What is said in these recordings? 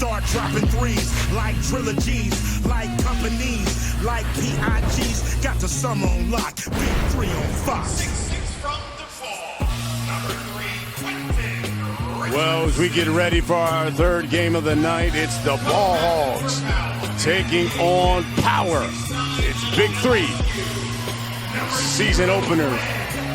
start dropping threes like trilogies, like companies, like PIGs. Got the summer on lock. Big 3 on Fox. 6-6 from the fall. Number 3, Well, as we get ready for our third game of the night, it's the Ball Hogs taking on Power. It's Big 3. Season opener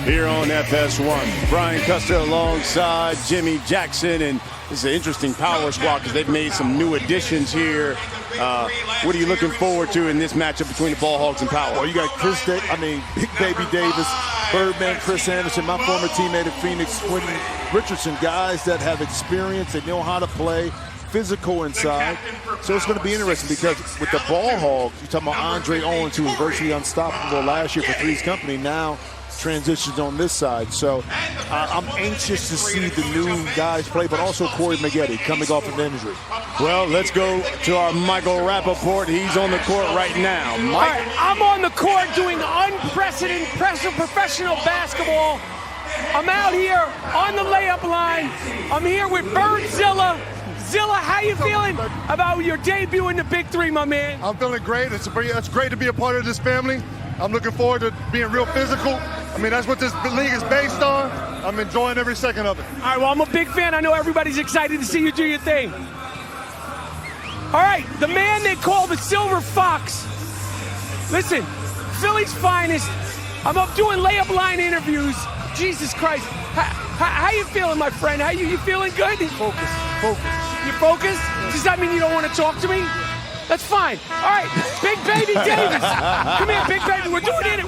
here on FS1. Brian Custer alongside Jimmy Jackson, and this is an interesting Power squad because they've made some new additions here. What are you looking forward to in this matchup between the Ball Hogs and Power? Well, you got Big Baby Davis, Birdman, Chris Anderson, my former teammate at Phoenix, Quentin Richardson, guys that have experience, they know how to play, physical inside. So it's going to be interesting because with the Ball Hogs, you're talking about Andre Owens, who was virtually unstoppable last year for Three's Company, now transitions on this side. So I'm anxious to see the new guys play, but also Corey Maggette coming off of an injury. Well, let's go to our Michael Rappaport. He's on the court right now. All right, I'm on the court doing unprecedented professional basketball. I'm out here on the layup line. I'm here with Birdzilla. Zilla, how you feeling about your debut in the Big 3, my man? I'm feeling great. It's great to be a part of this family. I'm looking forward to being real physical. I mean, that's what this league is based on. I'm enjoying every second of it. All right, well, I'm a big fan. I know everybody's excited to see you do your thing. All right, the man they call the Silver Fox. Listen, Philly's finest. I'm up doing layup line interviews. Jesus Christ. How you feeling, my friend? How you feeling good? Focus. You focused? Does that mean you don't want to talk to me? That's fine. All right, Big Baby Davis. Come here, Big Baby. We're doing it.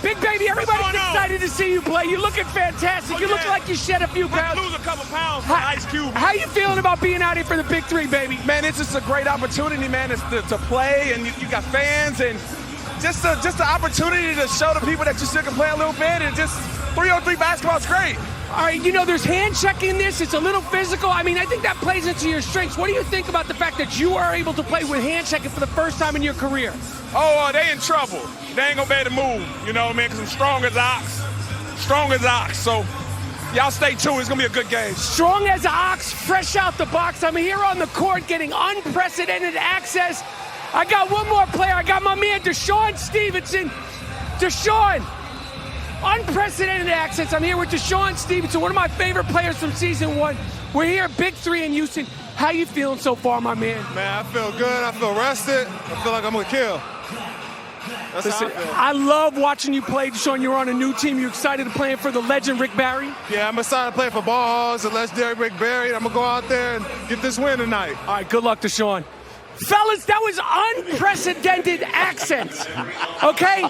Big Baby, everybody's excited to see you play. You're looking fantastic. You look like you shed a few pounds. Lose a couple pounds for Ice Cube. How you feeling about being out here for the Big 3, baby? Man, it's just a great opportunity, man. It's to play, and you got fans, and just the opportunity to show the people that you still can play a little bit, and just 3-on-3 basketball is great. All right, there's hand checking in this. It's a little physical. I mean, I think that plays into your strengths. What do you think about the fact that you are able to play with hand checking for the first time in your career? Oh, they in trouble. They ain't gonna be able to move, man, because I'm strong as ox. So y'all stay tuned. It's gonna be a good game. Strong as an ox, fresh out the box. I'm here on the court getting unprecedented access. I got one more player. I got my man, Deshaun Stevenson. Deshaun. Unprecedented access. I'm here with Deshaun Stevenson, one of my favorite players from season 1. We're here at Big 3 in Houston. How you feeling so far, my man? Man, I feel good. I feel rested. I feel like I'm going to kill. That's Listen, how I feel. I love watching you play, Deshaun. You're on a new team. You excited to play for the legend, Rick Barry? Yeah, I'm excited to play for Ball Hogs, the legendary Rick Barry. I'm going to go out there and get this win tonight. All right, good luck, Deshaun. Fellas, that was unprecedented accents, okay?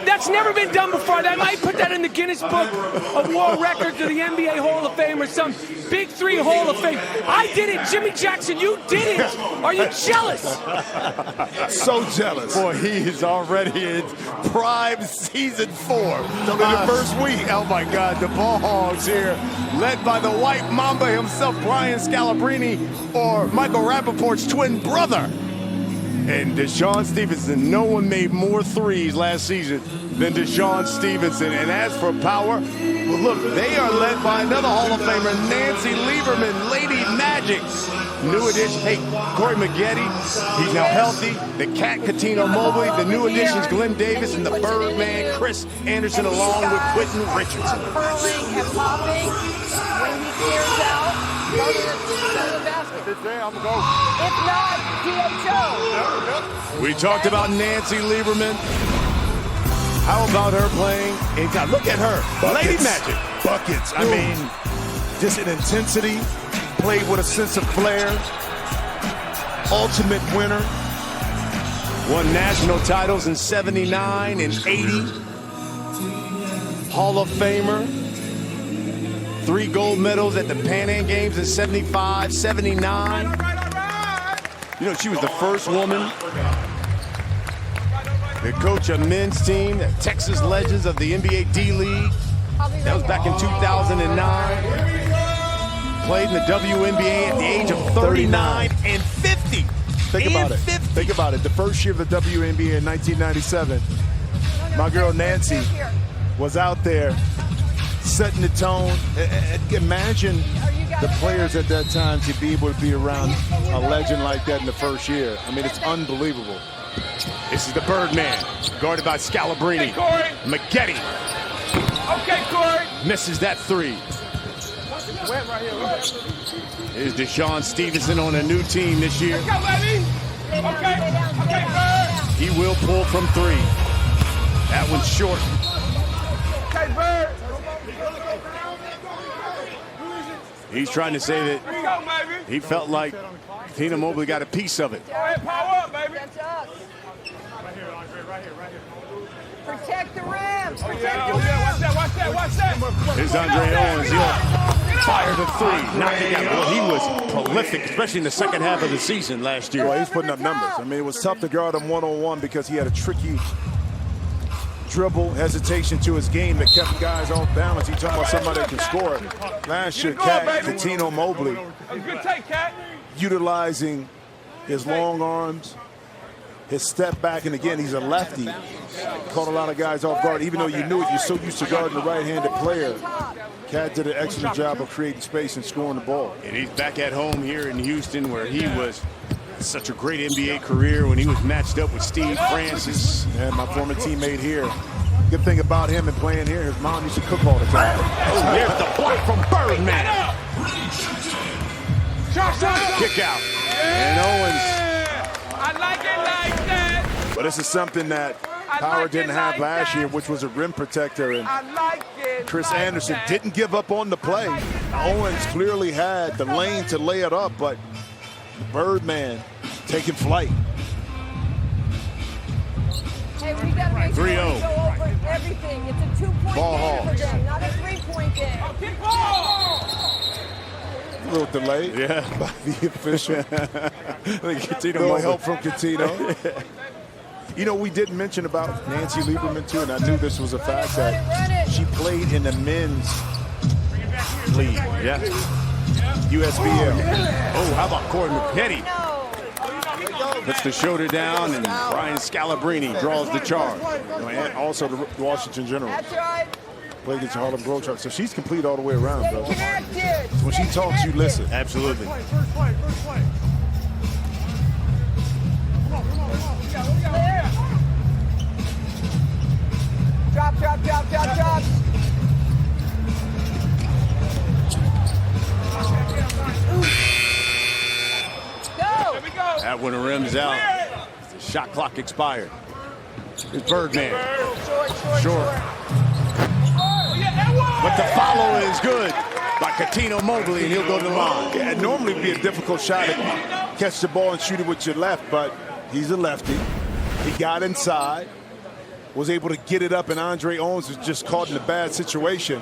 That's never been done before. They might put that in the Guinness Book of World Records or the NBA Hall of Fame or some Big 3 Hall of Fame. I did it, Jimmy Jackson, you didn't. Are you jealous? So jealous. Boy, he is already in prime season 4. Only the first week. Oh my God, the Ball Hogs here, led by the White Mamba himself, Brian Scalabrine, or Michael Rappaport's twin brother. And Deshaun Stevenson, no one made more threes last season than Deshaun Stevenson. And as for Power, well, look, they are led by another Hall of Famer, Nancy Lieberman, Lady Magic. New addition, hey, Corey Maggette, he's now healthy. The Cat Catino Mobley, the new additions, Glenn Davis, and the Birdman, Chris Anderson, along with Quentin Richardson. Curling and popping when he clears out. Go to the basket. If not, DHO. We talked about Nancy Lieberman. How about her playing? And God, look at her. Buckets. Lady Magic. Buckets. I mean, just an intensity, played with a sense of flair, ultimate winner. Won national titles in 79 and 80. Hall of Famer. 3 gold medals at the Pan Am Games in 75, 79. She was the first woman to coach a men's team, the Texas Legends of the NBA D-League. That was back in 2009. Played in the WNBA at the age of 39 and 50. Think about it. The first year of the WNBA in 1997, my girl Nancy was out there setting the tone. Imagine the players at that time to be able to be around a legend like that in the first year. I mean, it's unbelievable. This is the Birdman, guarded by Scalabrine. Hey, Corey. Maggette Okay, Corey. misses that three. Wet right here. Here's Deshaun Stevenson on a new team this year. Let's go, baby. Okay, Bird. He will pull from three. That one's short. Okay, Bird. He's trying to say that Let's go, baby. he felt like Tina Mobley got a piece of it. Go ahead, power up, baby. That's us. Right here. Protect the rim. Protect the rim. Yeah, watch that. Here's Andre Owens. He'll fire the three. Knocking out. Well, he was prolific, especially in the second half of the season last year. Well, he's putting up numbers. I mean, it was tough to guard him one-on-one because he had a tricky dribble hesitation to his game that kept guys off balance. He's talking about somebody that can score. Last year, Catino Mobley Good take, Cat. utilizing his long arms, his step back, and again, he's a lefty. Caught a lot of guys off guard, even though you knew it. You're so used to guarding the right-handed player. Cat did an excellent job of creating space and scoring the ball. And he's back at home here in Houston, where he was such a great NBA career when he was matched up with Steve Francis. And my former teammate here. Good thing about him and playing here, his mom used to cook all the time. Oh, here's the block from Birdman. Shot. Kick out. And Owens. I like it like that. But this is something that Power didn't have last year, which was a rim protector. And I like it. Chris like Anderson that. didn't give up on the play. Owens clearly had the lane to lay it up, but Birdman taking flight. Hey, we got to make sure we 3-0. go over everything. It's a two-point Ball game for Hogs. them, not a three-point game. Kick ball. A little delay Yeah. by the official. Catino No Mobley. help from Catino. You know, we did mention about Nancy Lieberman, too, and I knew this was a fact that she played in the men's league, Yeah. USBL. Oh, how about Corey Maggette? No. Puts the shoulder down, and Brian Scalabrine draws the charge. And also the Washington Generals. That's right. Played against the Harlem Globetrotters. So she's complete all the way around, Stay bro. connected. When she Stay talks, you connected. listen. Absolutely. First play. Clear. Drop. Go. Here we go. That one rims out. The shot clock expired. It's Birdman. Short. Oh, yeah, that one. But the follow is good by Catino Mobley, and he'll go to the line. Yeah, it'd normally be a difficult shot to catch the ball and shoot it with your left, but he's a lefty. He got inside, was able to get it up, and Andre Owens was just caught in a bad situation.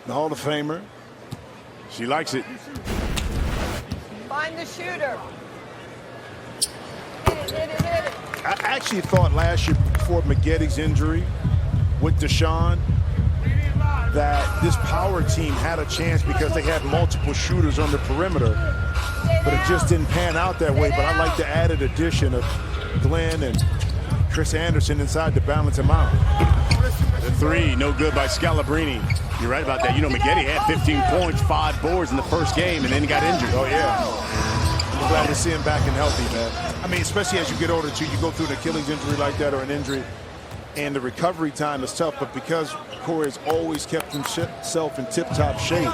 The Hall of Famer. She likes it. Find the shooter. Hit it. I actually thought last year before Maggetti's injury with Deshaun that this Power team had a chance because they had multiple shooters on the perimeter, but it just didn't pan out that way. But I like the added addition of Glenn and Chris Anderson inside to balance him out. The three, no good by Scalabrine. You're right about that. You know, Maggette had 15 points, 5 boards in the first game, and then he got injured. Oh, yeah. I'm glad to see him back and healthy, man. I mean, especially as you get older, too, you go through an Achilles injury like that or an injury, and the recovery time is tough. But because Corey has always kept himself in tip-top shape,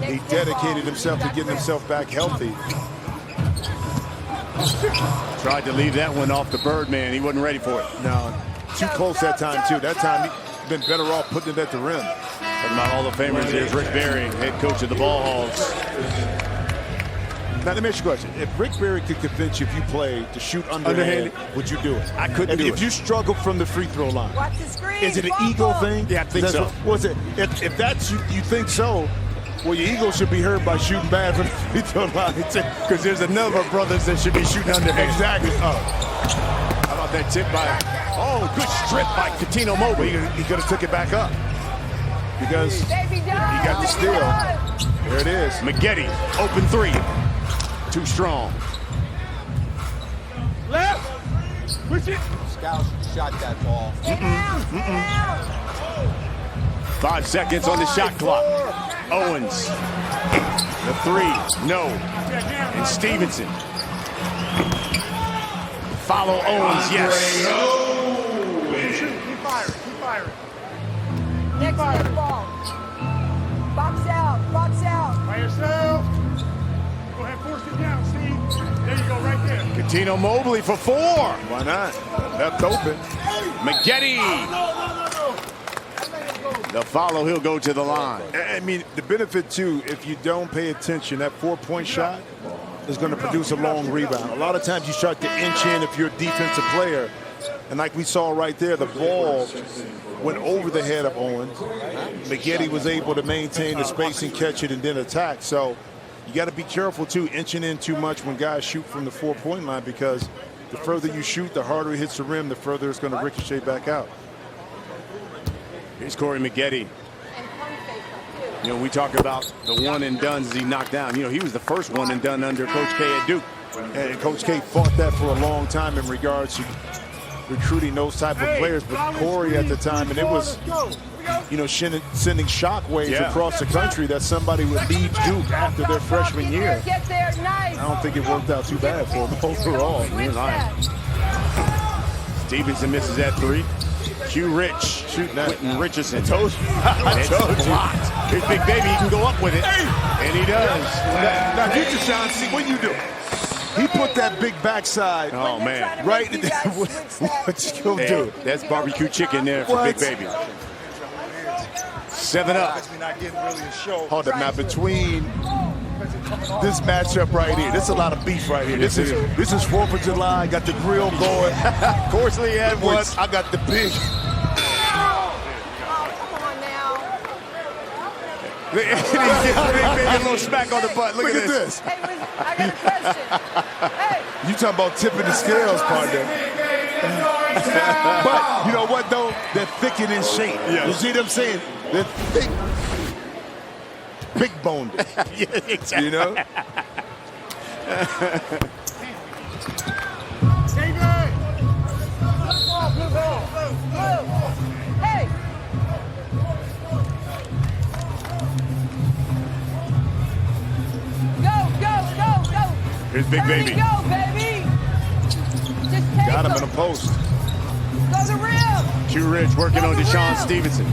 he dedicated himself to getting himself back healthy. Tried to leave that one off the Birdman. He wasn't ready for it. No, too close that time, too. That time, he'd been better off putting it at the rim. Talking about Hall of Famers, here's Rick Barry, head coach of the Ball Hogs. Now, let me ask you a question. If Rick Barry could convince you if you played to shoot underhand, would you do it? I couldn't do if it. you struggle from the free throw line, Watch the screen. is it an Bump ego him. thing? Yeah, I think so. What's it? If that's you think so, well, your ego should be hurt by shooting bad from the free throw line. Because there's a number of brothers that should be shooting underhand. Exactly. How about that tip by, good strip by Catino Mobley. He could have took it back up because he Baby down. got the steal. There it is. Maggette, open three. Too strong. Left. Push it. Scout shot that ball. Stay down. 5 seconds on the shot clock. Owens. The 3, no. And Stevenson. Follow Owens, yes. Keep firing. Next to the ball. Box out. By yourself. Go ahead, force it down, Steve. There you go, right there. Catino Mobley for 4. Why not? Left open. McGetty. The follow, he'll go to the line. I mean, the benefit, too, if you don't pay attention, that 4-point shot is going to produce a long rebound. A lot of times you start to inch in if you're a defensive player. And like we saw right there, the ball went over the head of Owens. McGetty was able to maintain the space and catch it and then attack. So you got to be careful, too, inching in too much when guys shoot from the 4-point line, because the further you shoot, the harder it hits the rim, the further it's going to ricochet back out. Here's Corey McGetty. You know, we talk about the one-and-dones he knocked down. You know, he was the first one-and-done under Coach K at Duke. And Coach K fought that for a long time in regards to recruiting those type of players. But Corey at the time, and it was, you know, sending shockwaves across the country that somebody would leave Duke after their freshman year. Get there, nice. I don't think it worked out too bad for him overall. Stevenson misses that 3. Q Rich shooting that. Quentin Richardson. I told you. Here's Big Baby. He can go up with it. And he does. Now, you just Sean, see what you do. He put that big backside. Oh, man. Right. What you gonna do? That's barbecue chicken there for Big Baby. 7 up. Hold up. Now, between this matchup right here, this is a lot of beef right here. This is 4th of July. Got the grill going. Corsley Edwards. I got the big. He a little smack on the butt. Look at this. Hey, I got a question. Hey. You talking about tipping the scales, partner. But you know what, though? They're thick and in shape. Yeah. You see what I'm saying? They're thick. Big boned. Yeah, exactly. You know? Hey. Go. Here's Big Baby. Go, baby. Just take Got him in a post. Go the rim. Q Rich working on Deshaun Stevenson.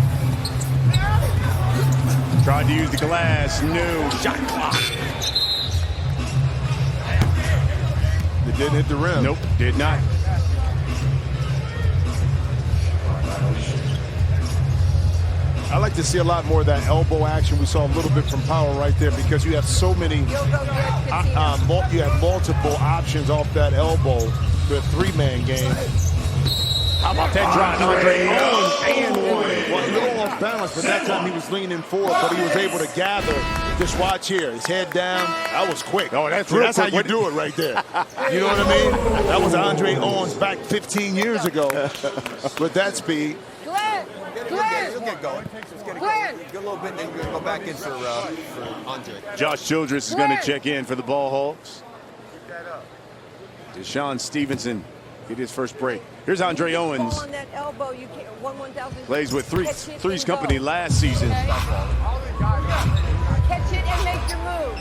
Tried to use the glass. No. Shot clock. It didn't hit the rim. Nope, did not. I like to see a lot more of that elbow action. We saw a little bit from Powell right there, because you have so many, you have multiple options off that elbow for a 3-man game. How about that drive? Andre Owens and one. Well, a little off balance, but that time he was leaning forward, but he was able to gather. Just watch here, his head down. That was quick. Oh, that's how you do it right there. You know what I mean? That was Andre Owens back 15 years ago with that speed. Glenn. You'll get going. Just get it going. Get a little bit, then go back in for Andre. Josh Childress is going to check in for the Ball Hogs. Deshaun Stevenson get his first break. Here's Andre Owens. On that elbow, you can't, 1/1000. Plays with Three's Company last season. Okay. Catch it and make your move.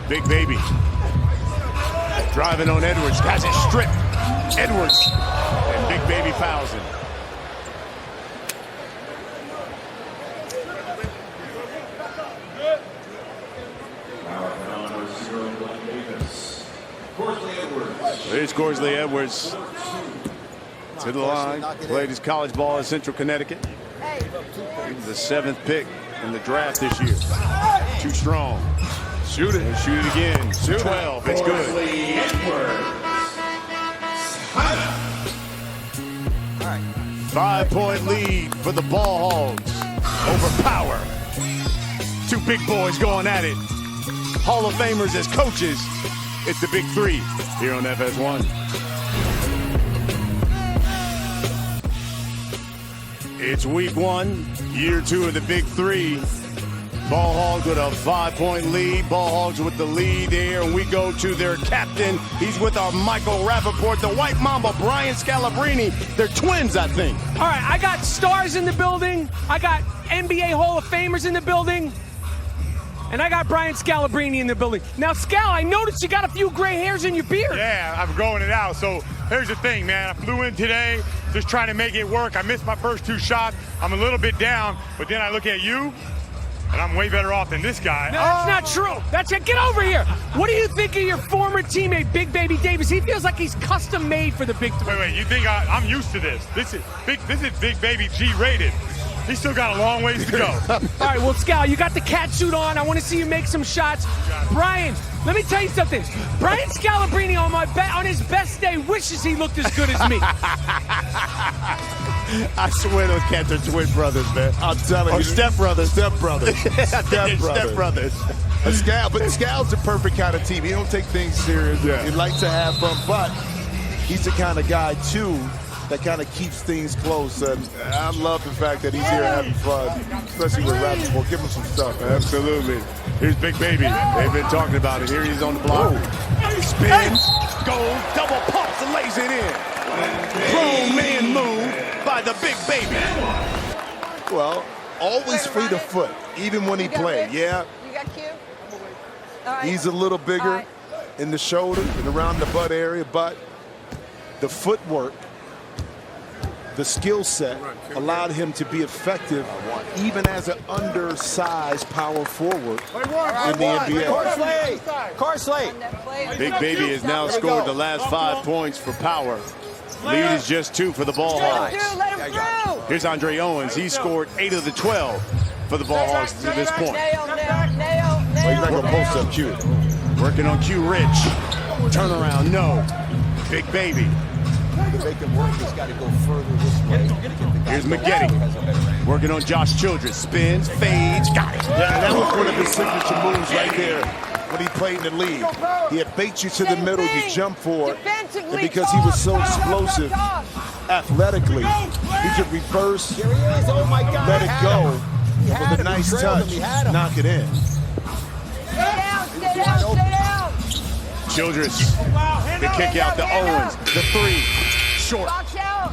Big Baby. Driving on Edwards. Has it stripped. Edwards. And Big Baby fouls him. Here's Corsley Edwards to the line. Played his college ball in Central Connecticut. He was the 7th pick in the draft this year. Too strong. Shoot it. And shoot it again. 12. It's good. 5-point lead for the Ball Hogs over Power. 2 big boys going at it. Hall of Famers as coaches. It's the Big 3 here on FS1. It's week 1, year 2 of the Big 3. Ball Hogs with a 5-point lead. Ball Hogs with the lead here, and we go to their captain. He's with our Michael Rappaport, the White Mamba, Brian Scalabrine. They're twins, I think. All right, I got stars in the building. I got NBA Hall of Famers in the building. And I got Brian Scalabrine in the building. Now, Scal, I noticed you got a few gray hairs in your beard. Yeah, I'm growing it out. So here's the thing, man. I flew in today just trying to make it work. I missed my first 2 shots. I'm a little bit down, but then I look at you, and I'm way better off than this guy. No, that's not true. That's it. Get over here. What do you think of your former teammate, Big Baby Davis? He feels like he's custom made for the Big 3. Wait, you think I'm used to this? This is Big Baby G-rated. He's still got a long ways to go. All right, well, Scal, you got the cat suit on. I want to see you make some shots. Brian, let me tell you something. Brian Scalabrine on his best day wishes he looked as good as me. I swear those cats are twin brothers, man. I'm telling or you. stepbrothers. Stepbrothers. Stepbrothers. But Scal's the perfect kind of team. He don't take things serious. Yeah. He likes to have fun, but he's the kind of guy, too, that kind of keeps things close. And I love the fact that he's here having fun, especially with Rappaport. Give him some stuff, man. Absolutely. Here's Big Baby. They've been talking about it. Here he is on the block. Spins, goes, double pumps, and lays it in. Grown man move by the Big Baby. Well, always free to foot, even when he played. Yeah, You got Q? All right. he's a little bigger All right. in the shoulder and around the butt area, but the footwork, the skill set allowed him to be effective even as an undersized power forward in the NBA. Carsley. Big Baby has now scored the last 5 points for power. Lead is just 2 for the Ball Let him Hogs. through, let him through. Here's Andre Owens. He scored 8 of the 12 for the Ball Hogs to this point. Nail. Well, he's not going to post up Q. Working on Q Rich. Turnaround, no. Big Baby. To make him work, he's got to go further this way. Here's McGetty. Working on Josh Childress. Spins, fades, got it. Yeah, that was one of his signature moves right there when he played in the league. He'd bait you to the middle, you jump for it, and because he was so explosive athletically, he could reverse, Here he is. Oh, my God. let it go, He had with a him. He nice trailed touch, him. He had him. knock it in. Stay down. Childress. The kick out to Owens. The 3. Short. Box out.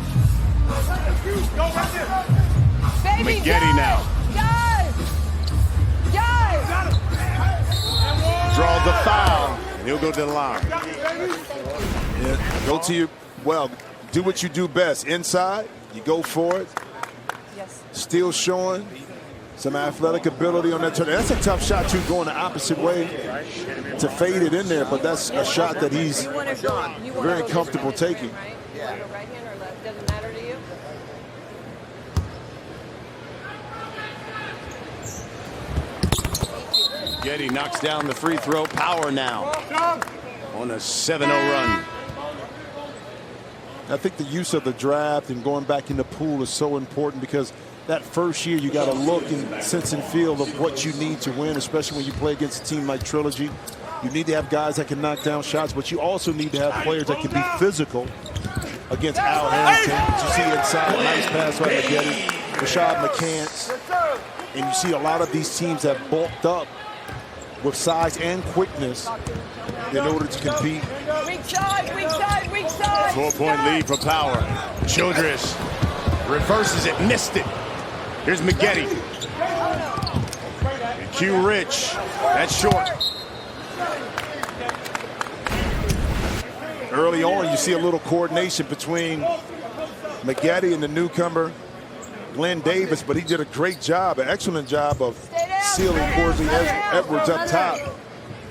McGetty now. Guys. Draws the foul. And he'll go to the line. Yeah, go to your, well, do what you do best. Inside, you go for it. Yes. Still showing some athletic ability on that turn. That's a tough shot, too, going the opposite way to fade it in there, but that's a shot that he's very comfortable taking. Right? You want to go right hand or left? Doesn't matter to you? Getty knocks down the free throw. Power now on a 7-0 run. I think the use of the draft and going back in the pool is so important because that first year you got to look and sense and feel of what you need to win, especially when you play against a team like Trilogy. You need to have guys that can knock down shots, but you also need to have players that can be physical against Al Harrington. You see inside, a nice pass by McGetty, Rashad McCants, and you see a lot of these teams have bulked up with size and quickness in order to compete. Weak side. 4-point lead for Power. Childress reverses it, missed it. Here's McGetty. Q Rich. That's short. Early on, you see a little coordination between McGetty and the newcomer, Glenn Davis, but he did a great job, an excellent job of sealing Corsley Edwards up top,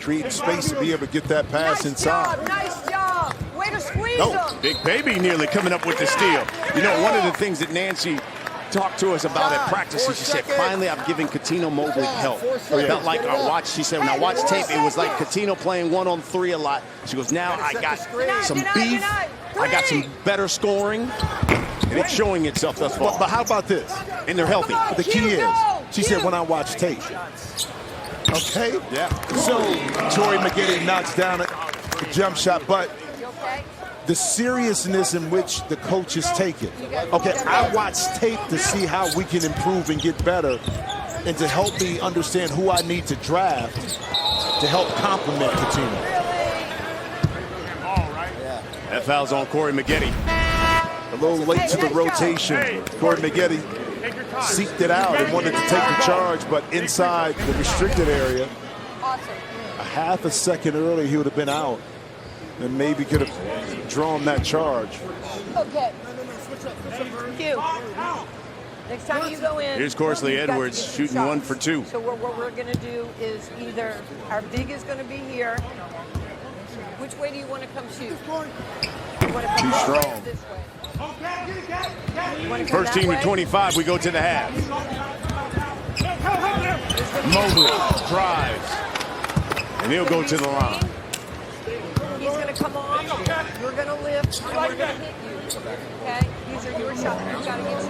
creating space to be able to get that pass inside. Nice job. Way to squeeze Oh, him. Big Baby nearly coming up with the steal. You know, one of the things that Nancy talked to us about at practice, she said, finally, I'm giving Coutinho Mobley help. It felt like I watched, she said, when I watched tape, it was like Coutinho playing 1-on-3 a lot. She goes, now I got some beef, I got some better scoring, and it's showing itself thus far. But how about this? And they're healthy. The key is, she said, when I watch tape. Okay? Yeah. So, Torrey McGetty knocks down a jump shot, but You okay? the seriousness in which the coaches take it. Okay, I watch tape to see how we can improve and get better. and to help me understand who I need to draft to help complement Coutinho. That foul's on Corey Maggette. A little late to the rotation. Corey Maggette seeked it out and wanted to take the charge, but inside the restricted area, a half a second early, he would have been out and maybe could have drawn that charge. Okay. Q. Next time you go in. Here's Corsley you've got to Edwards get shooting shots. 1 for 2. So what we're going to do is either our big is going to be here. Which way do you want to come shoot? You want to come Too this way or strong. this way? You want to come First that team way? to 25, we go to the half. Mobley drives, and he'll go to the line. He's going to come on. You're going to lift. And we're going to hit you. Okay? These are your shots. You've got to get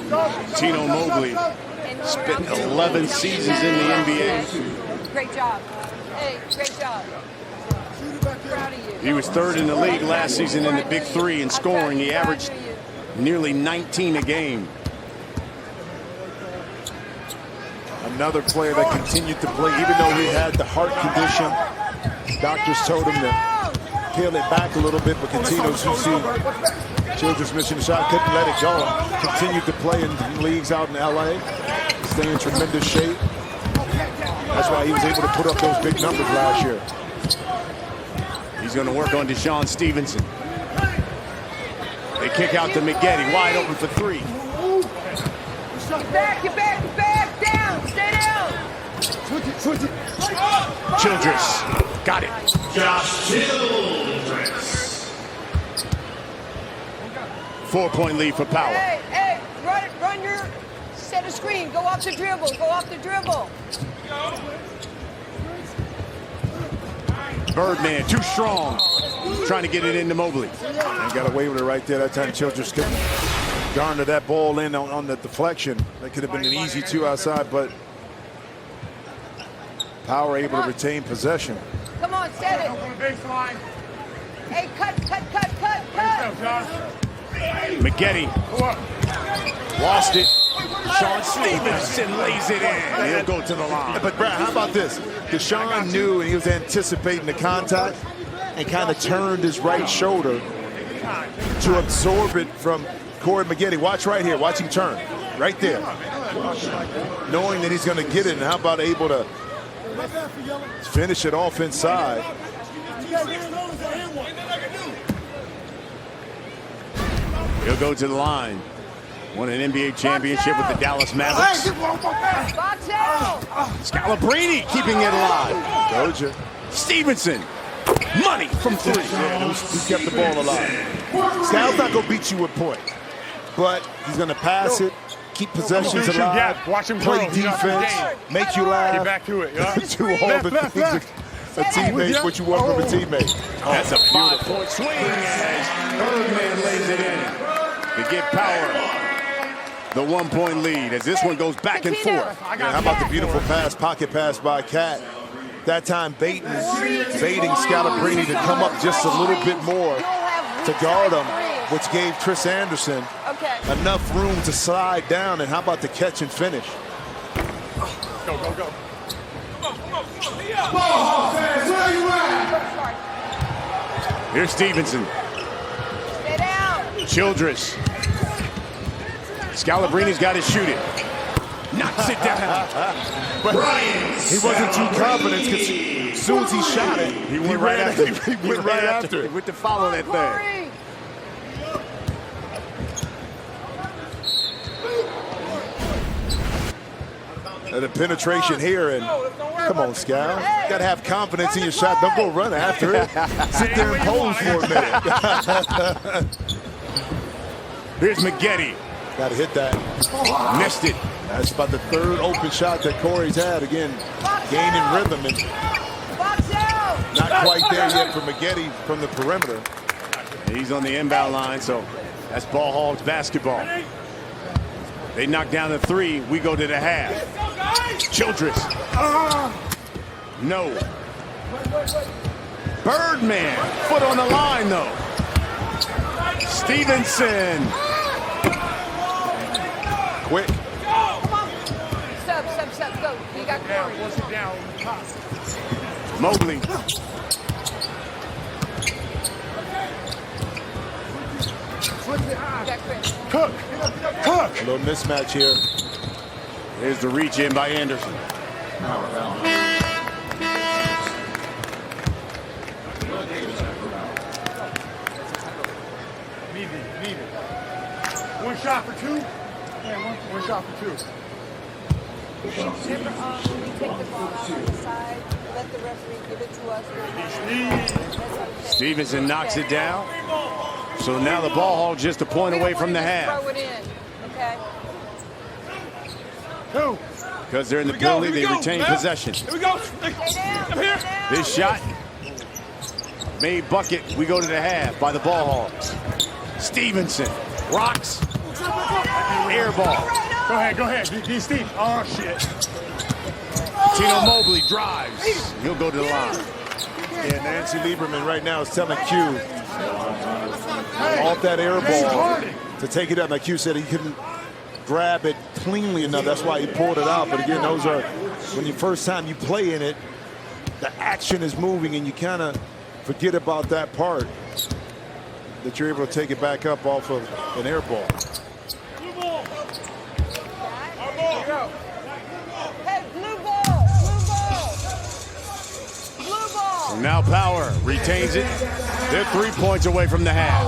shots. Tino Mobley And spent 11 seasons in the NBA. Great job. Hey, great job. Proud of you. He was 3rd in the league last season in the Big 3 in scoring. He averaged nearly 19 a game. Another player that continued to play, even though he had the heart condition. Doctors told him to peel it back a little bit, but Coutinho's, you see, Childress missing the shot, couldn't let it go. Continued to play in leagues out in LA, stay in tremendous shape. That's why he was able to put up those big numbers last year. He's going to work on Deshaun Stevenson. They kick out to Maggette, wide open for 3. Get back, down, stay down. Childress got it. Josh Childress. 4-point lead for Power. Hey, run your set a screen. Go off the dribble. Birdman, too strong. Trying to get it into Mobley. And got away with it right there. That time Childress couldn't garner that ball in on the deflection. That could have been an easy 2 outside, but Power able to retain possession. Come on, set it. Hey, cut. Maggette lost it. Sean Stevenson lays it in. He'll go to the line. But Brad, how about this? Deshaun knew and he was anticipating the contact and kind of turned his right shoulder to absorb it from Corey Maggette. Watch right here. Watch him turn. Right there. Knowing that he's going to get it, and how about able to finish it off inside. He'll go to the line. Won an NBA championship with the Dallas Mavericks. Box out. Scalabrine keeping it alive. Told you. Stevenson, money from 3. Yeah, he kept the ball alive. Scal's not going to beat you with points, but he's going to pass it, keep possessions alive, Watch him play curl. defense, make you laugh. Get back to it. Yeah. Do all the things a teammate, what you want from a teammate. That's a 5-point swing as Birdman lays it in to give Power the 1-point lead as this one goes back and forth. How about the beautiful pass, pocket pass by Cat? That time baiting Scalabrine to come up just a little bit more to guard him, which gave Chris Anderson enough room to slide down. And how about the catch and finish? Go. Here's Stevenson. Stay down. Childress. Scalabrine's got to shoot it. Knocks it down. But he wasn't too confident because as soon as he shot it, He went right after it. He went right after He it. went to follow that thing. Corey. And the penetration here, and come on, Scal. You gotta have confidence in your shot. Don't go run after it. Sit there and pose for a minute. Here's Maggette. Gotta hit that. Missed it. That's about the 3rd open shot that Corey's had. Again, gaining rhythm and Box out. not quite there yet for Maggette from the perimeter. He's on the inbound line, so that's Ball Hogs basketball. They knock down the 3. We go to the half. Childress. No. Birdman. Foot on the line, though. Stevenson. Quick. sub. Go. You got Corey. Force it down on the top. Mobley. You got Chris. Cook. A little mismatch here. Here's the reach in by Anderson. Need it. One shot for two. Yeah, one shot for two. Remember, when we take the ball out on the side, let the referee give it to us. That's what I'm saying. Stevenson knocks it down. So now the ball hog just a point away from the half. Throw it in, okay? Two. Because they're in the penalty, they retain possession. Here we go. Stay down. I'm here. Stay down. This shot made bucket. We go to the half by the ball hogs. Stevenson rocks. Air ball. Go ahead. Steve. Oh, shit. Tino Mobley drives. He'll go to the line. Yeah, Nancy Lieberman right now is telling Q off that air ball to take it up. Like Q said, he couldn't grab it cleanly enough. That's why he pulled it out. But again, those are, when the first time you play in it, the action is moving and you kind of forget about that part, that you're able to take it back up off of an air ball. Hey, blue ball. And now Power retains it. They're 3 points away from the half.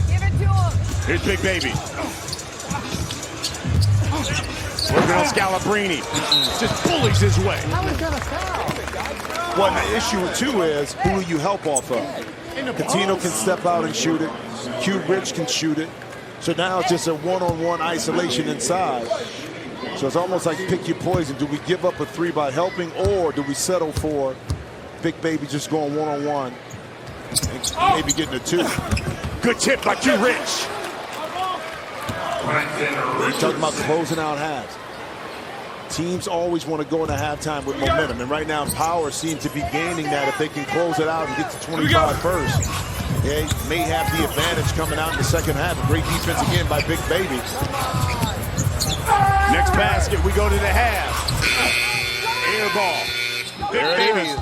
Give it to him. Here's Big Baby. Working on Scalabrini. Just bullies his way. Well, the issue too is, who will you help off of? Patino can step out and shoot it. Q Rich can shoot it. So now it's just a one-on-one isolation inside. So it's almost like pick your poison. Do we give up a three by helping, or do we settle for Big Baby just going one-on-one and maybe getting a two? Good tip by Q Rich. We're talking about closing out halves. Teams always want to go into halftime with momentum, and right now Power seems to be gaining that. If they can close it out and get to 25 first, they may have the advantage coming out in the second half. A great defense again by Big Baby. Next basket, we go to the half. Air ball. There it is.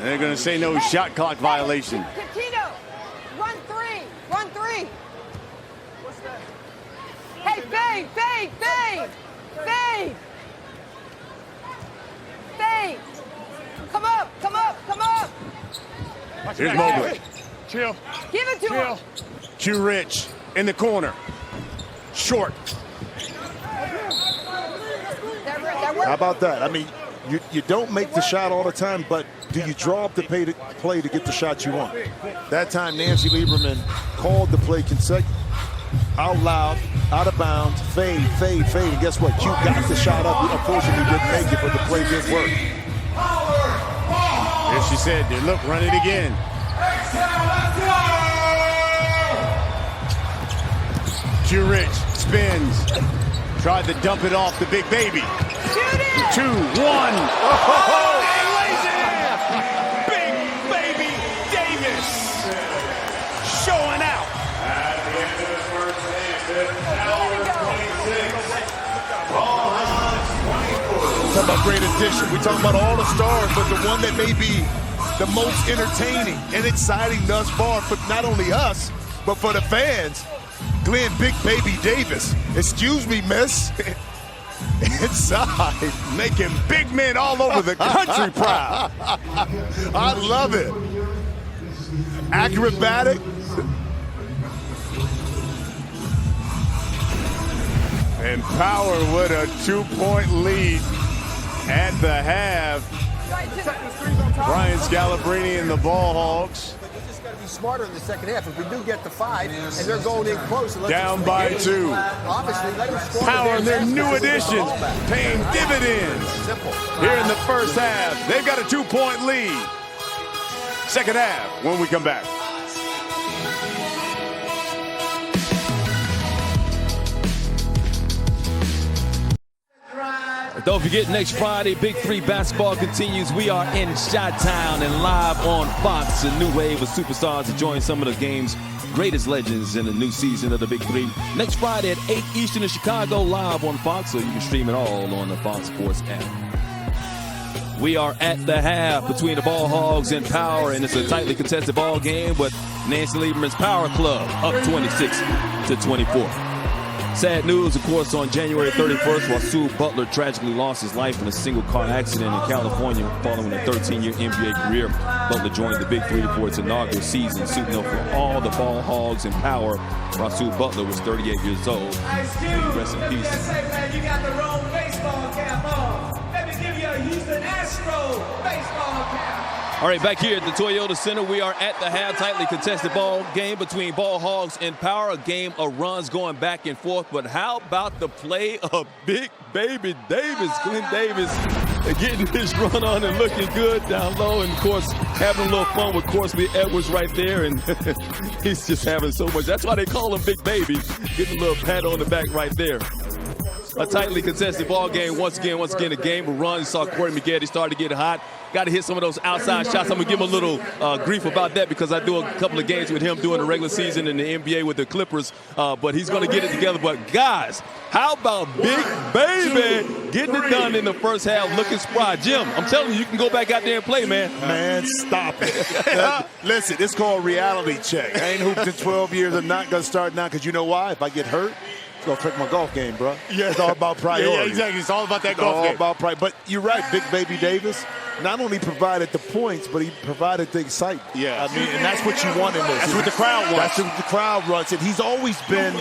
They're going to say no shot clock violation. Catino, run three. Hey, fade. Come up. Here's Mobley. Chill. Give it to him. Q Rich in the corner. Short. That worked. How about that? I mean, you don't make the shot all the time, but do you draw up the play to get the shot you want? That time, Nancy Lieberman called the play out loud, out of bounds, fade. And guess what? Q got the shot up. Unfortunately, didn't make it, but the play did work. As she said, look, run it again. Q Rich spins. Tried to dump it off the Big Baby. Shoot it. 2-1. Oh, and lays it in. Big Baby Davis showing out. At the end of the first half, hour 26. Talking about great addition. We talking about all the stars, but the one that may be the most entertaining and exciting thus far for not only us, but for the fans, Glenn Big Baby Davis. Excuse me, miss. Inside. Making big men all over the country proud. I love it. Acrobatic. And Power with a 2-point lead at the half. Brian Scalabrini and the Ball Hogs. We just got to be smarter in the second half. If we do get to 5 and they're going in close, Down by 2. Obviously, let them score. Power and their new additions paying dividends Simple. here in the first half. They've got a 2-point lead. Second half when we come back. Don't forget, next Friday, Big 3 basketball continues. We are in Chi-Town and live on Fox. A new wave of superstars to join some of the game's greatest legends in the new season of the Big 3. Next Friday at 8 Eastern in Chicago, live on Fox, so you can stream it all on the Fox Sports app. We are at the half between the Ball Hogs and Power, and it's a tightly contested ball game, but Nancy Lieberman's Power Club up 26-24. Sad news, of course, on January 31st, Rasul Butler tragically lost his life in a single-car accident in California following a 13-year NBA career. Butler joined the Big 3 for its inaugural season, suiting up for all the Ball Hogs and Power. Rasul Butler was 38 years old. Rest in peace. You got the wrong baseball cap on. Let me give you a Houston Astro baseball cap. All right, back here at the Toyota Center, we are at the half, tightly contested ball game between Ball Hogs and Power, a game of runs going back and forth. But how about the play of Big Baby Davis, Glenn Davis, getting his run on and looking good down low, and, of course, having a little fun with Corsley Edwards right there, and he's just having so much. That's why they call him Big Baby, getting a little pat on the back right there. A tightly contested ball game. Once again, a game of runs. You saw Corey McGetty started to get hot. Got to hit some of those outside shots. I'm going to give him a little grief about that because I do a couple of games with him during the regular season in the NBA with the Clippers. But he's going to get it together. But, guys, how about Big Baby getting it done in the first half, looking spry? Jim, I'm telling you can go back out there and play, man. Man, stop it. Listen, it's called reality check. I ain't hooped in 12 years. I'm not going to start now because you know why? If I get hurt, it's going to affect my golf game, bro. Yeah. It's all about priority. Yeah, exactly. It's all about that golf game. All about But you're right, Big Baby Davis not only provided the points, but he provided the excitement. Yeah. I mean, and that's what you want in this. That's what the crowd wants. That's what the crowd wants. And he's always been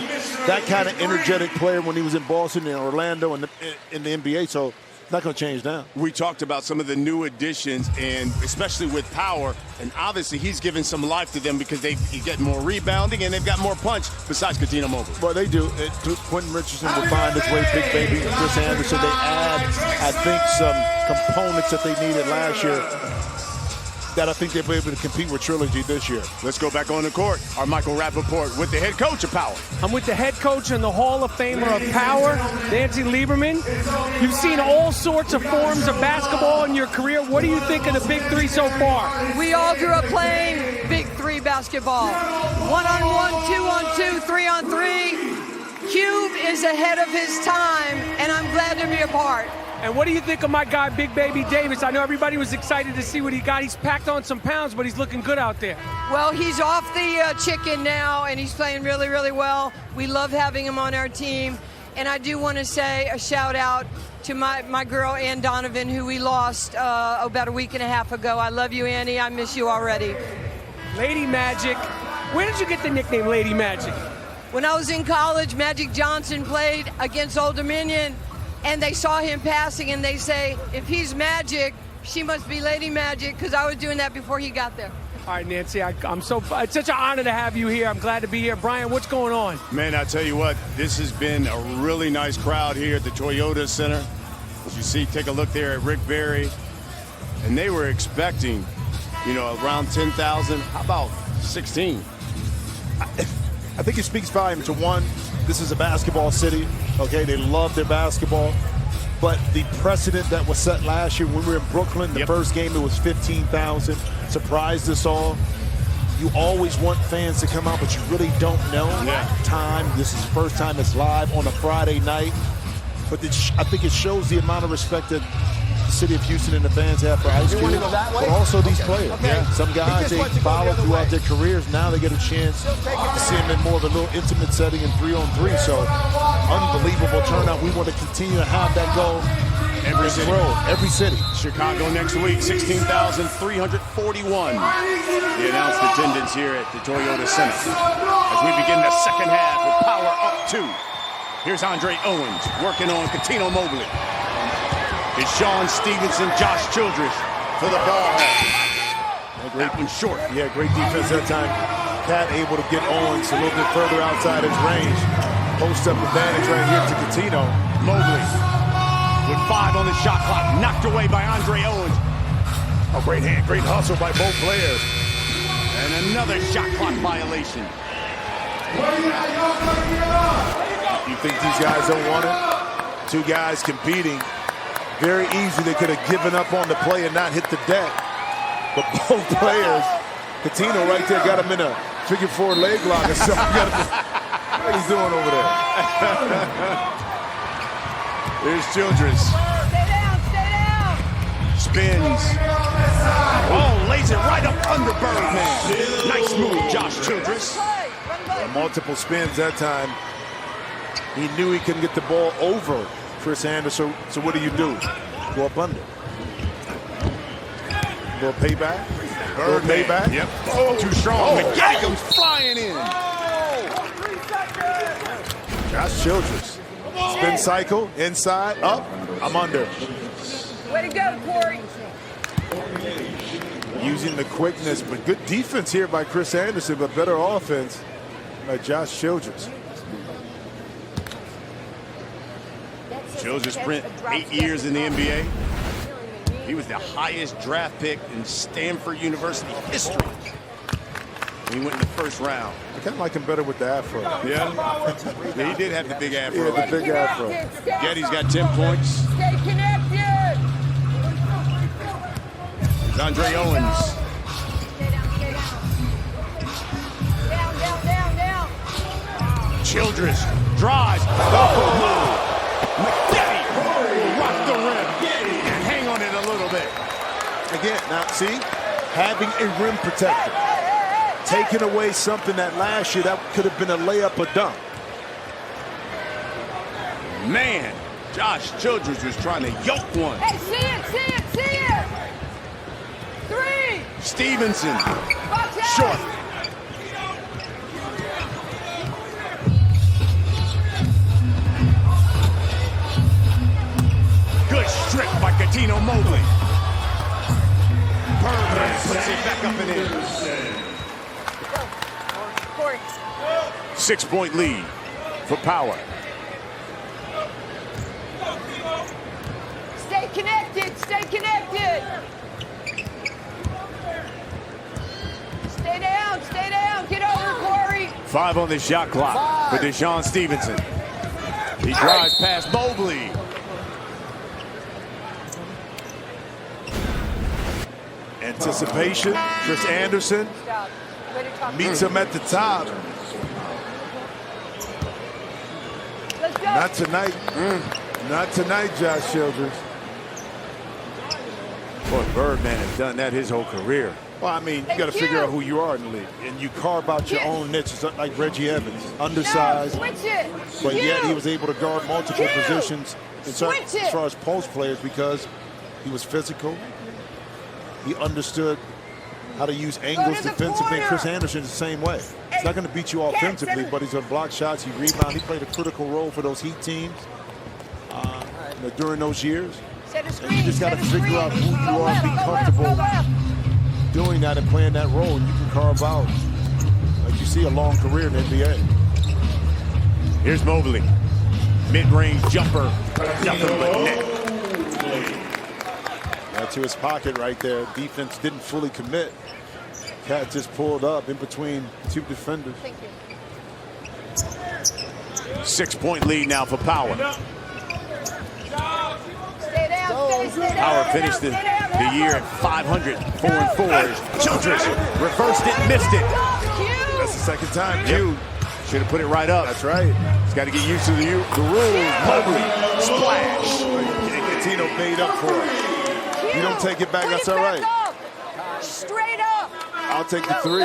that kind of energetic player when he was in Boston and Orlando and in the NBA. So not going to change now. We talked about some of the new additions, and especially with Power, and obviously he's given some life to them because they get more rebounding and they've got more punch besides Cuttino Mobley. Well, they do. Quentin Richardson will find his way, Big Baby, and Chris Anderson. They add, I think, some components that they needed last year that I think they'll be able to compete with Trilogy this year. Let's go back on the court. Our Michael Rappaport with the head coach of Power. I'm with the head coach and the Hall of Famer of Power, Nancy Lieberman. You've seen all sorts of forms of basketball in your career. What do you think of the Big 3 so far? We all grew up playing Big 3 basketball. 1-on-1, 2-on-2, 3-on-3. Cube is ahead of his time, and I'm glad to be a part. And what do you think of my guy, Big Baby Davis? I know everybody was excited to see what he got. He's packed on some pounds, but he's looking good out there. Well, he's off the chicken now, and he's playing really, really well. We love having him on our team. And I do want to say a shout-out to my girl, Ann Donovan, who we lost about a week and a half ago. I love you, Annie. I miss you already. Lady Magic. Where did you get the nickname Lady Magic? When I was in college, Magic Johnson played against Old Dominion, and they saw him passing, and they say, if he's Magic, she must be Lady Magic, because I was doing that before he got there. All right, Nancy, it's such an honor to have you here. I'm glad to be here. Brian, what's going on? Man, I tell you what, this has been a really nice crowd here at the Toyota Center. As you see, take a look there at Rick Barry. And they were expecting, around 10,000. How about 16? I think it speaks volume to one, this is a basketball city, okay? They love their basketball. But the precedent that was set last year when we were in Brooklyn, the first game, it was 15,000. Surprised us all. You always want fans to come out, but you really don't know time. This is the first time it's live on a Friday night. But I think it shows the amount of respect that the city of Houston and the fans have for Ice Cube, but also these players. Okay. Some guys, they follow throughout their careers. Now they get a chance to see them in more of a little intimate setting in 3-on-3. So unbelievable turnout. We want to continue to have that go every city. Chicago next week, 16,341. The announced attendance here at the Toyota Center. As we begin the second half with Power up 2. Here's Andre Owens working on Cuttino Mobley. It's Sean Stevenson, Josh Childress for the ball. That one short. Yeah, great defense that time. Cat able to get Owens a little bit further outside his range. Post-up advantage right here to Cuttino. Mobley with 5 on the shot clock, knocked away by Andre Owens. A great hand, great hustle by both players. And another shot clock violation. You think these guys don't want it? Two guys competing. Very easy. They could have given up on the play and not hit the deck. But both players, Coutinho right there got him in a figure 4 leg lock or something. What he's doing over there? Here's Childress. Stay down. Spins. Oh, lays it right up under Birdman. Nice move, Josh Childress. Multiple spins that time. He knew he couldn't get the ball over Chris Anderson. So what do? Go up under. Little payback. Little payback. Yep. Oh, too strong. McGetty goes flying in. Josh Childress. Spin cycle. Inside. Up. I'm under. Way to go, Corey. Using the quickness, but good defense here by Chris Anderson, but better offense by Josh Childress. Childress spent 8 years in the NBA. He was the highest draft pick in Stanford University history. He went in the first round. I kind of like him better with the afro. Yeah, he did have the big afro. Yeah, the big afro. Getty's got 10 points. Stay connected. Andre Owens. Down. Childress drives. Oh, McGetty will rock the rim and hang on it a little bit. Again, now see, having a rim protector, taking away something that last year that could have been a layup or dunk. Man, Josh Childress was trying to yoke one. Hey, see it. 3. Stevenson, Watch out. short. Good strip by Coutinho Mobley. Birdman puts it back up and in. Corey. 6-point lead for Power. Stay connected. Stay down. Get over, Corey. 5 on the shot clock for Deshaun Stevenson. He drives past Mobley. Anticipation. Chris Anderson meets him at the top. Let's go. Not tonight. Not tonight, Josh Childress. Boy, Birdman has done that his whole career. Well, I mean, you got to figure out who you are in the league, and you carve out your own niche. It's like Reggie Evans, undersized, Switch it. but yet he was able to guard multiple Q. positions as far as post players because he was physical. He understood how to use angles to the defensively. corner. Chris Anderson is the same way. He's not going to beat you offensively, but he's going to block shots. He rebound. He played a critical role for those Heat teams during those years. Set a And screen. you just got to figure out who you are, be comfortable doing that and playing that role. You can carve out, like you see, a long career in the NBA. Here's Mobley. Mid-range jumper. Nothing but net. To his pocket right there. Defense didn't fully commit. Cat just pulled up in between 2 defenders. Thank you. 6-point lead now for Power. Stay down. Power finished the year at 500, 4-4. Childress reversed it, missed it. That's the second time. Q should have put it right up. That's right. He's got to get used to the rules. Mobley, splash. Coutinho paid up for it. You don't take it back, that's all right. Straight up. I'll take the 3.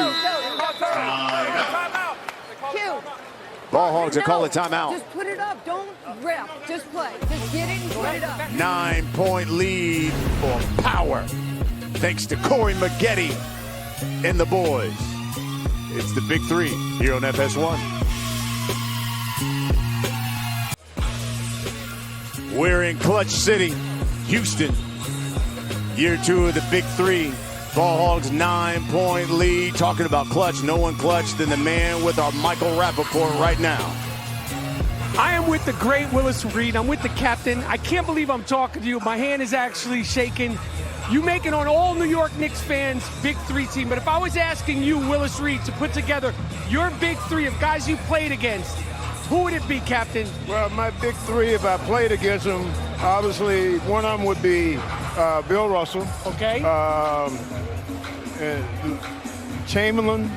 Q. Ball Hogs are calling timeout. Just put it up. Don't rep. Just play. Just get it and put it up. 9-point lead for Power. Thanks to Corey McGetty and the boys. It's the Big 3 here on FS1. We're in Clutch City, Houston. Year 2 of the Big 3. Ball Hogs 9-point lead. Talking about clutch, no one clutched than the man with our Michael Rappaport right now. I am with the great Willis Reed. I'm with the captain. I can't believe I'm talking to you. My hand is actually shaking. You make it on all New York Knicks fans' Big 3 team. But if I was asking you, Willis Reed, to put together your Big 3 of guys you played against, who would it be, Captain? Well, my Big 3, if I played against them, Obviously, one of them would be Bill Russell. Okay. And Chamberlain,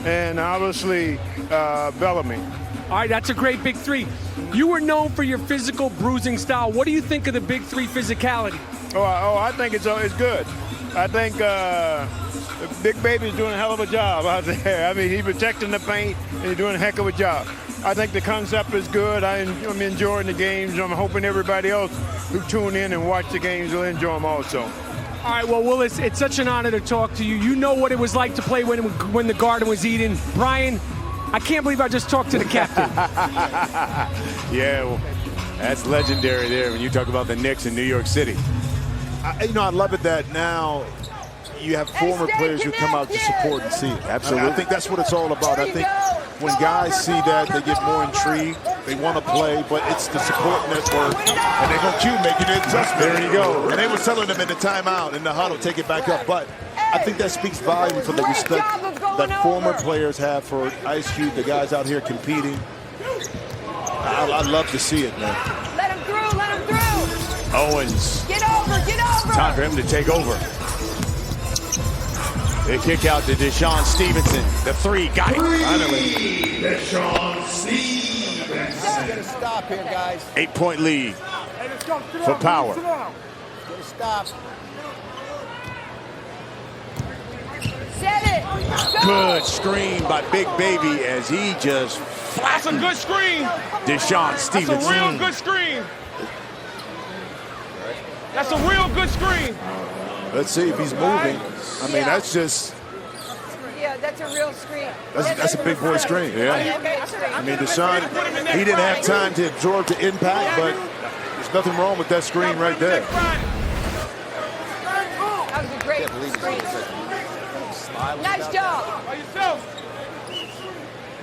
and obviously Bellamy. All right, that's a great big three. You were known for your physical bruising style. What do you think of the big three physicality? I think it's good. I think Big Baby's doing a hell of a job out there. I mean, he's protecting the paint, and he's doing a heck of a job. I think the concept is good. I'm enjoying the games. I'm hoping everybody else who tune in and watch the games will enjoy them also. All right, well, Willis, it's such an honor to talk to you. You know what it was like to play when the Garden was eating. Brian, I can't believe I just talked to the captain. Yeah, well, that's legendary there when you talk about the Knicks in New York City. I love it that now you have former players who come out to support and see it. Absolutely. I think that's what it's all about. I think when guys see that, they get more intrigued. They want to play, but it's the support network. And they're going to keep making an adjustment. There you go. And they were telling them in the timeout, in the huddle, take it back up. But I think that speaks volume for the respect that former players have for Ice Cube, the guys out here competing. I love to see it, man. Let him through, let him through. Owens. Get over, get over. Time for him to take over. They kick out to Deshaun Stevenson. The three, got it. Finally. Deshaun Stevenson. Get a stop here, guys. 8-point lead for Power. Get a stop. Set it. Go. Good screen by Big Baby as he just That's a good screen. Deshaun Stevenson. That's a real good screen. That's a real good screen. Let's see if he's moving. I mean, that's just... Yeah, that's a real screen. That's a big boy screen. Yeah. I mean, Deshaun, he didn't have time to absorb the impact, but there's nothing wrong with that screen right there. That was a great screen. Nice job. By yourself.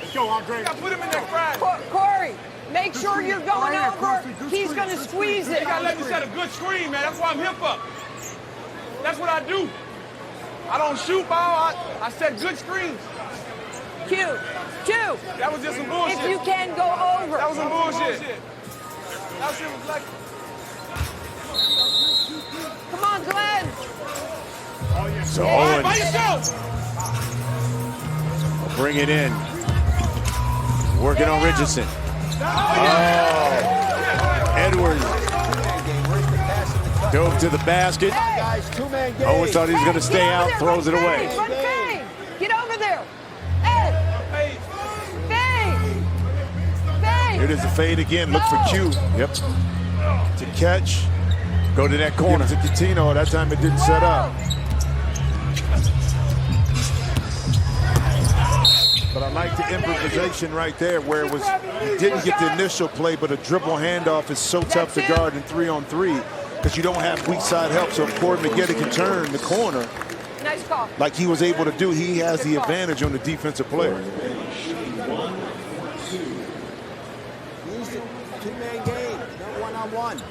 Let's go, Andre. Put him in there, Friday. Corey, make sure you're going over. He's going to squeeze it. You gotta let me set a good screen, man. That's why I'm hip up. That's what I do. I don't shoot ball. I set good screens. Q. That was just some bullshit. If you can go over. That was some bullshit. That shit was like... Come on, Glenn. So By Owens yourself. will bring it in. Working on Richardson. Edwards dove to the basket. Owens thought he was going to stay out, throws it away. Get over there. Ed. Fade. Here it is, a fade again. Look for Q. Yep. To catch. Go to that corner. Give it to Coutinho. That time it didn't set up. But I like the improvisation right there where it was, you didn't get the initial play, but a dribble handoff is so tough to guard in 3-on-3 because you don't have weak side help. So if Corey McGetty can turn the corner, Nice call. like he was able to do, he has the advantage on the defensive player. Easy. Two-man game. No one-on-one.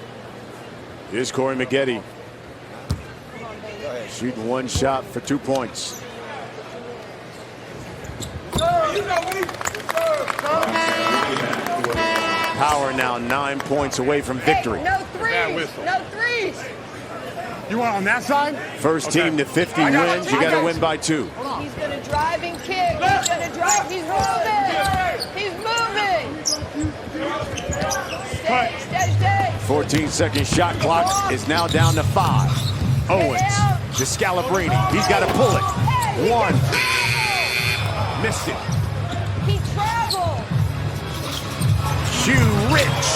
Here's Corey McGetty. Shooting one shot for 2 points. Power now 9 points away from victory. Hey, no threes. No threes. You want on that side? First team to 50 wins. You got to win by 2. He's going to drive and kick. He's going to drive. He's moving. He's moving. Stay. 14-second shot clock is now down to 5. Owens to Scalabrine. He's got to pull it. 1. Missed it. He traveled. Hugh Rich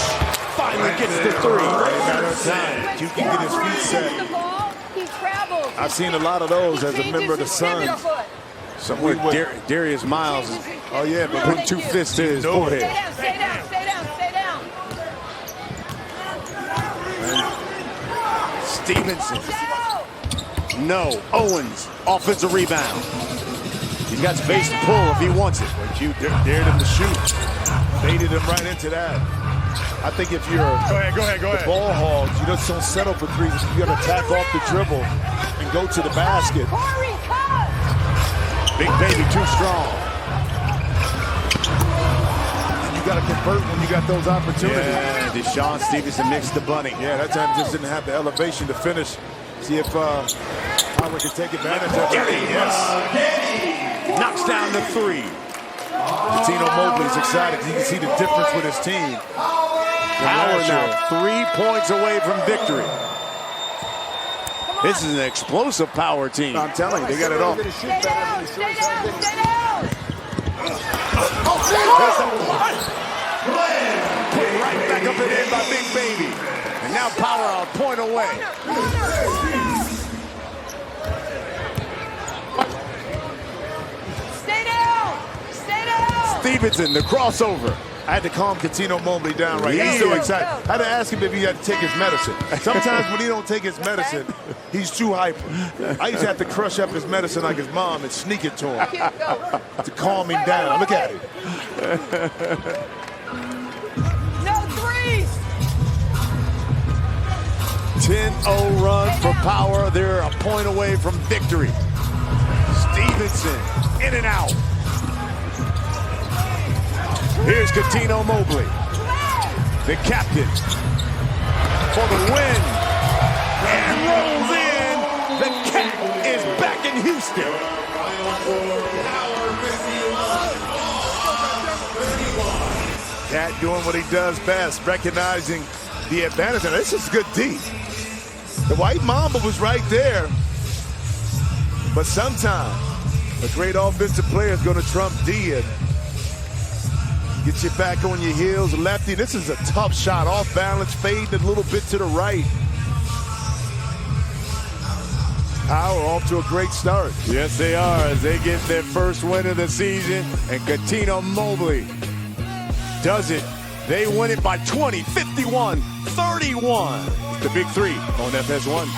finally gets the 3. Matter of time. You can get his feet set. The ball. He traveled. I've seen a lot of those as a member of the Suns. Somewhere Darius Miles is Oh yeah, but putting 2 fists to his forehead. Stay down. Stevenson. No. Owens. Offensive rebound. He's got space to pull if he wants it. But you dared him to shoot. Baited him right into that. I think if you're Go ahead. the ball hogs, you just don't settle for threes. You got to attack off the dribble and go to the basket. Big Baby too strong. And you got to convert when you got those opportunities. Yeah, Deshaun Stevenson mixed the bunny. Yeah, that time just didn't have the elevation to finish. See if Howard can take advantage of it. Yes. Knocks down the 3. Tino Mobley's excited. You can see the difference with his team. Howard now 3 points away from victory. This is an explosive power team. I'm telling you, they got it all. Stay down, stay down, stay down. Put right back up and in by Big Baby. And now Power a point away. Stay down, stay down. Stevenson, the crossover. I had to calm Catino Mobley down right. Yeah. He's so excited. I had to ask him if he had to take his medicine. Sometimes when he don't take his medicine, he's too hyper. I used to have to crush up his medicine like his mom and sneak it to him to calm him down. Look at him. No threes. 10-0 run for Power. They're a point away from victory. Stevenson in and out. Here's Catino Mobley, the captain, for the win. And rolls in. The Cat is back in Houston. Cat doing what he does best, recognizing the advantage. And this is good D. The White Mamba was right there. But sometimes a great offensive player is going to trump D and get you back on your heels. Lefty, this is a tough shot. Off balance, fading a little bit to the right. Power off to a great start. Yes, they are, as they get their first win of the season. And Catino Mobley does it. They win it by 20, 51-31. The Big 3 on FS1.